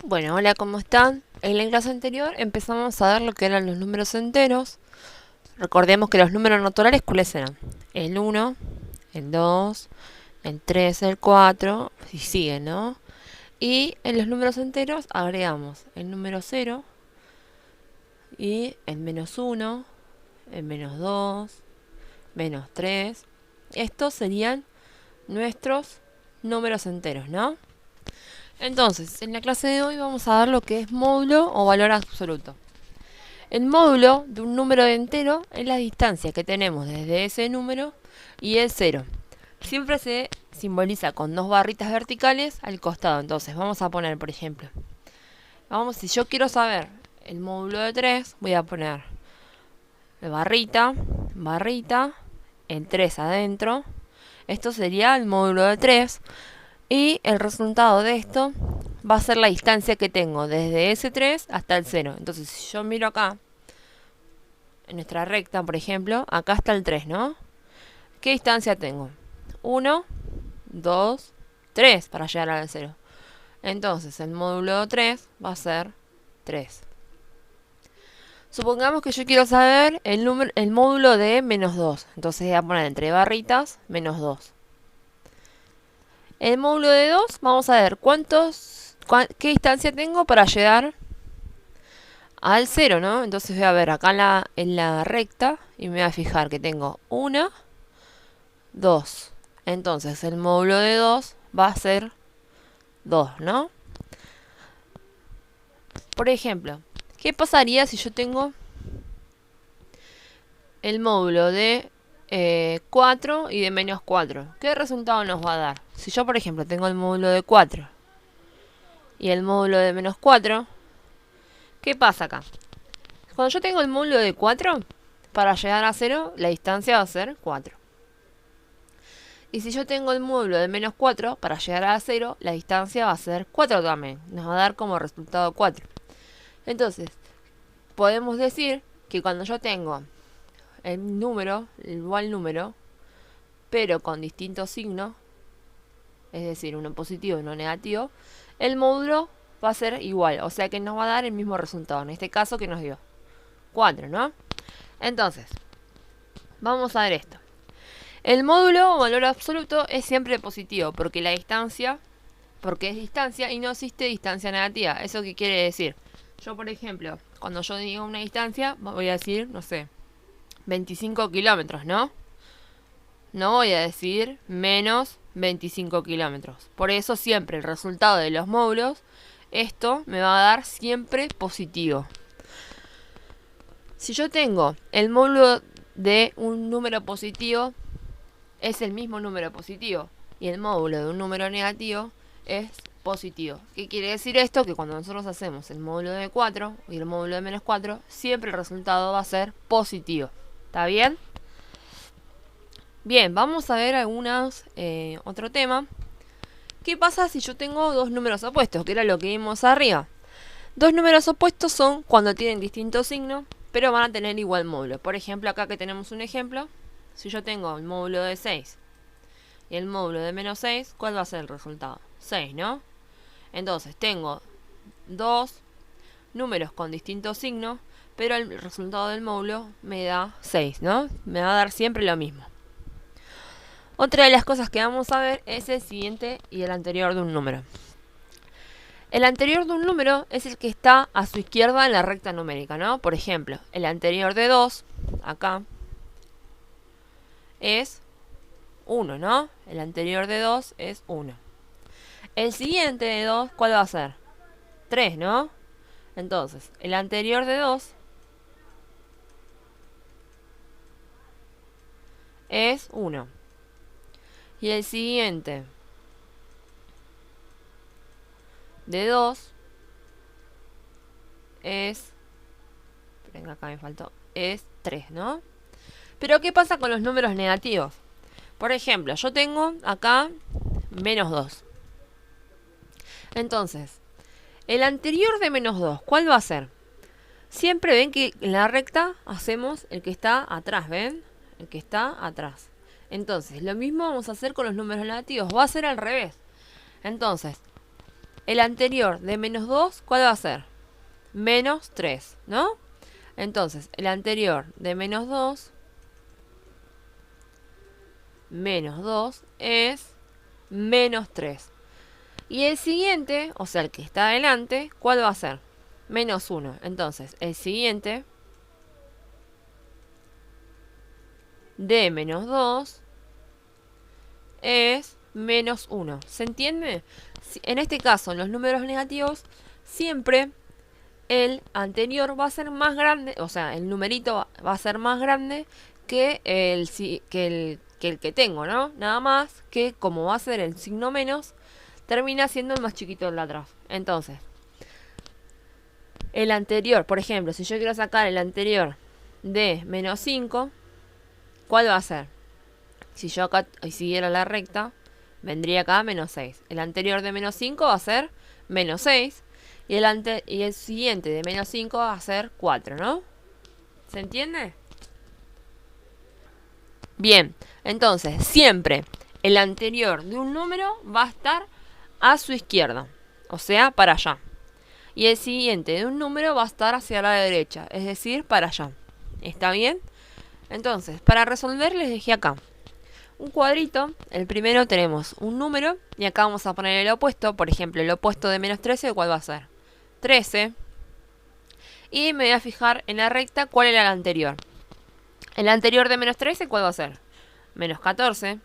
Bueno, hola, ¿cómo están? En la clase anterior empezamos a ver lo que eran los números enteros. Recordemos que los números naturales, ¿cuáles eran? El uno, el 2, el 3, el 4, y sigue, ¿no? Y en los números enteros agregamos el número cero y el menos uno, el menos 2, menos 3. Estos serían nuestros números enteros, ¿no? Entonces, en la clase de hoy vamos a ver lo que es módulo o valor absoluto. El módulo de un número entero es la distancia que tenemos desde ese número y el cero. Siempre se simboliza con dos barritas verticales al costado. Entonces vamos a poner, por ejemplo, si yo quiero saber el módulo de 3, voy a poner barrita, barrita, el 3 adentro. Esto sería el módulo de 3 y el resultado de esto va a ser la distancia que tengo desde ese 3 hasta el cero. Entonces si yo miro acá, en nuestra recta, por ejemplo, acá está el 3, ¿no? ¿Qué distancia tengo? 1, 2, 3 para llegar al 0. Entonces, el módulo de 3 va a ser 3. Supongamos que yo quiero saber el módulo de menos 2. Entonces voy a poner entre barritas menos 2. El módulo de 2, vamos a ver qué distancia tengo para llegar al 0, ¿no? Entonces voy a ver acá en la recta y me voy a fijar que tengo 1, 2. Entonces el módulo de 2 va a ser 2, ¿no? Por ejemplo, ¿qué pasaría si yo tengo el módulo de 4 y de menos 4? ¿Qué resultado nos va a dar? Si yo, por ejemplo, tengo el módulo de 4 y el módulo de menos 4, ¿qué pasa acá? Cuando yo tengo el módulo de 4, para llegar a 0, la distancia va a ser 4. Y si yo tengo el módulo de menos 4, para llegar a 0, la distancia va a ser 4 también. Nos va a dar como resultado 4. Entonces, podemos decir que cuando yo tengo el número, el igual número, pero con distintos signos, es decir, uno positivo y uno negativo, el módulo va a ser igual. O sea que nos va a dar el mismo resultado. En este caso que nos dio 4, ¿no? Entonces, vamos a ver esto. El módulo o valor absoluto es siempre positivo porque es distancia y no existe distancia negativa. ¿Eso qué quiere decir? Yo, por ejemplo, cuando yo digo una distancia, voy a decir, no sé, 25 kilómetros, ¿no? No voy a decir menos 25 kilómetros. Por eso siempre el resultado de los módulos, esto me va a dar siempre positivo. Si yo tengo el módulo de un número positivo, es el mismo número positivo. Y el módulo de un número negativo es positivo. ¿Qué quiere decir esto? Que cuando nosotros hacemos el módulo de 4 y el módulo de menos 4, siempre el resultado va a ser positivo. ¿Está bien? Bien, vamos a ver otro tema. ¿Qué pasa si yo tengo dos números opuestos? Que era lo que vimos arriba. Dos números opuestos son cuando tienen distintos signos, pero van a tener igual módulo. Por ejemplo, acá que tenemos un ejemplo. Si yo tengo el módulo de 6 y el módulo de menos 6, ¿cuál va a ser el resultado? 6, ¿no? Entonces tengo dos números con distintos signos, pero el resultado del módulo me da 6, ¿no? Me va a dar siempre lo mismo. Otra de las cosas que vamos a ver es el siguiente y el anterior de un número. El anterior de un número es el que está a su izquierda en la recta numérica, ¿no? Por ejemplo, el anterior de 2, acá, es 1, ¿no? El anterior de 2 es 1. El siguiente de 2, ¿cuál va a ser? 3, ¿no? Entonces, el anterior de 2 es 1. Y el siguiente de 2 es... Venga, acá me faltó. Es 3, ¿no? Pero ¿qué pasa con los números negativos? Por ejemplo, yo tengo acá menos 2. Entonces, el anterior de menos 2, ¿cuál va a ser? Siempre ven que en la recta hacemos el que está atrás, ¿ven? El que está atrás. Entonces, lo mismo vamos a hacer con los números negativos. Va a ser al revés. Entonces, el anterior de menos 2, ¿cuál va a ser? Menos 3, ¿no? Entonces, el anterior de menos 2 es menos 3. Y el siguiente, o sea, el que está adelante, ¿cuál va a ser? Menos 1. Entonces, el siguiente de menos 2 es menos 1. ¿Se entiende? En este caso, en los números negativos, siempre el anterior va a ser más grande, o sea, el numerito va a ser más grande que el que tengo, ¿no? Nada más que como va a ser el signo menos, termina siendo el más chiquito del de atrás. Entonces, el anterior, por ejemplo, si yo quiero sacar el anterior de menos 5, ¿cuál va a ser? Si yo acá siguiera la recta, vendría acá menos 6. El anterior de menos 5 va a ser menos 6. Y el siguiente de menos 5 va a ser 4, ¿no? ¿Se entiende? Bien, entonces siempre el anterior de un número va a estar a su izquierda, o sea, para allá. Y el siguiente de un número va a estar hacia la derecha, es decir, para allá. ¿Está bien? Entonces, para resolver les dejé acá un cuadrito. El primero tenemos un número y acá vamos a poner el opuesto. Por ejemplo, el opuesto de menos 13, ¿cuál va a ser? 13. Y me voy a fijar en la recta cuál era el anterior. El anterior de menos 13, ¿cuál va a ser? Menos 14.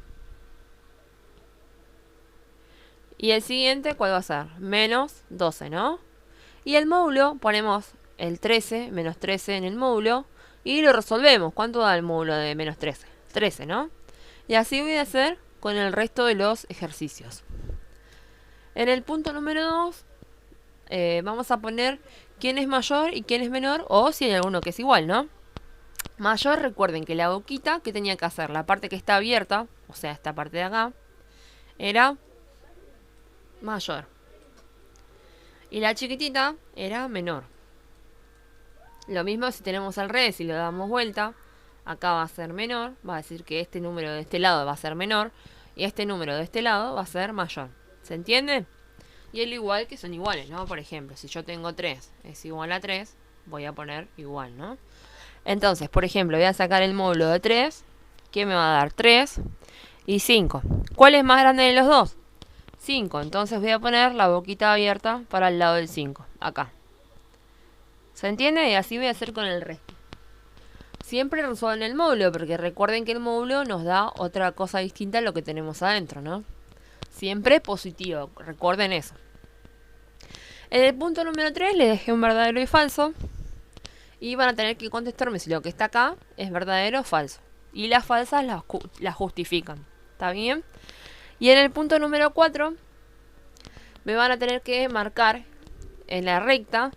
Y el siguiente, ¿cuál va a ser? Menos 12, ¿no? Y el módulo, ponemos el 13, menos 13 en el módulo. Y lo resolvemos. ¿Cuánto da el módulo de menos 13? 13, ¿no? Y así voy a hacer con el resto de los ejercicios. En el punto número 2, vamos a poner quién es mayor y quién es menor, o si hay alguno que es igual, ¿no? Mayor, recuerden que la boquita, ¿qué tenía que hacer? La parte que está abierta, o sea, esta parte de acá, era mayor. Y la chiquitita era menor. Lo mismo si tenemos al revés, si lo damos vuelta, acá va a ser menor, va a decir que este número de este lado va a ser menor, y este número de este lado va a ser mayor. ¿Se entiende? Y el igual que son iguales, ¿no? Por ejemplo, si yo tengo 3 es igual a 3, voy a poner igual, ¿no? Entonces, por ejemplo, voy a sacar el módulo de 3, que me va a dar 3 y 5. ¿Cuál es más grande de los dos? 5. Entonces voy a poner la boquita abierta para el lado del 5, acá. ¿Se entiende? Y así voy a hacer con el resto. Siempre resuelven el módulo, porque recuerden que el módulo nos da otra cosa distinta a lo que tenemos adentro, ¿no? Siempre positivo, recuerden eso. En el punto número 3 les dejé un verdadero y falso. Y van a tener que contestarme si lo que está acá es verdadero o falso. Y las falsas las justifican. ¿Está bien? Y en el punto número 4 me van a tener que marcar en la recta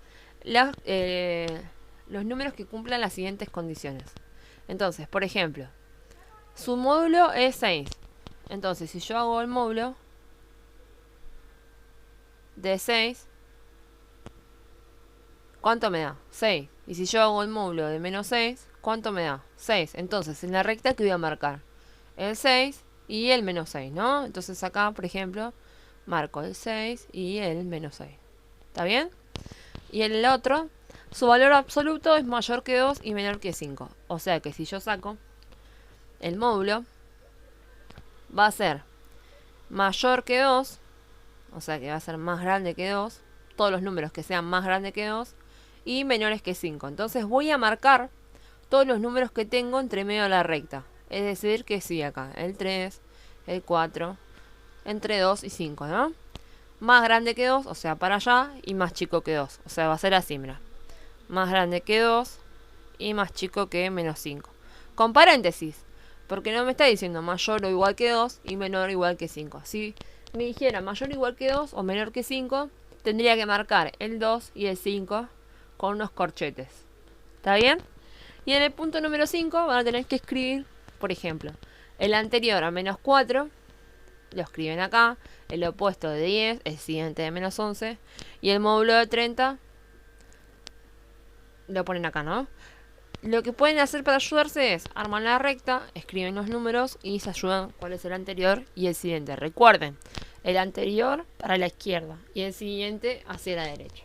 los números que cumplan las siguientes condiciones. Entonces, por ejemplo, su módulo es 6. Entonces, si yo hago el módulo de 6, ¿cuánto me da? 6. Y si yo hago el módulo de menos 6, ¿cuánto me da? 6. Entonces, en la recta, ¿qué voy a marcar? El 6 y el menos 6, ¿no? Entonces acá, por ejemplo, marco el 6 y el menos 6. ¿Está bien? Y en el otro, su valor absoluto es mayor que 2 y menor que 5. O sea que si yo saco el módulo, va a ser mayor que 2, o sea que va a ser más grande que 2, todos los números que sean más grandes que 2, y menores que 5. Entonces voy a marcar todos los números que tengo entre medio de la recta. Es decir, que sí, acá, el 3, el 4, entre 2 y 5, ¿no? Más grande que 2, o sea, para allá, y más chico que 2. O sea, va a ser así, mira. Más grande que 2 y más chico que menos 5. Con paréntesis, porque no me está diciendo mayor o igual que 2 y menor o igual que 5. Si me dijera mayor o igual que 2 o menor que 5, tendría que marcar el 2 y el 5 con unos corchetes. ¿Está bien? Y en el punto número 5 van a tener que escribir, por ejemplo, el anterior a menos 4, lo escriben acá, el opuesto de 10, el siguiente de menos 11, y el módulo de 30 lo ponen acá, ¿no? Lo que pueden hacer para ayudarse es armar la recta, escriben los números y se ayudan cuál es el anterior y el siguiente. Recuerden, el anterior para la izquierda y el siguiente hacia la derecha.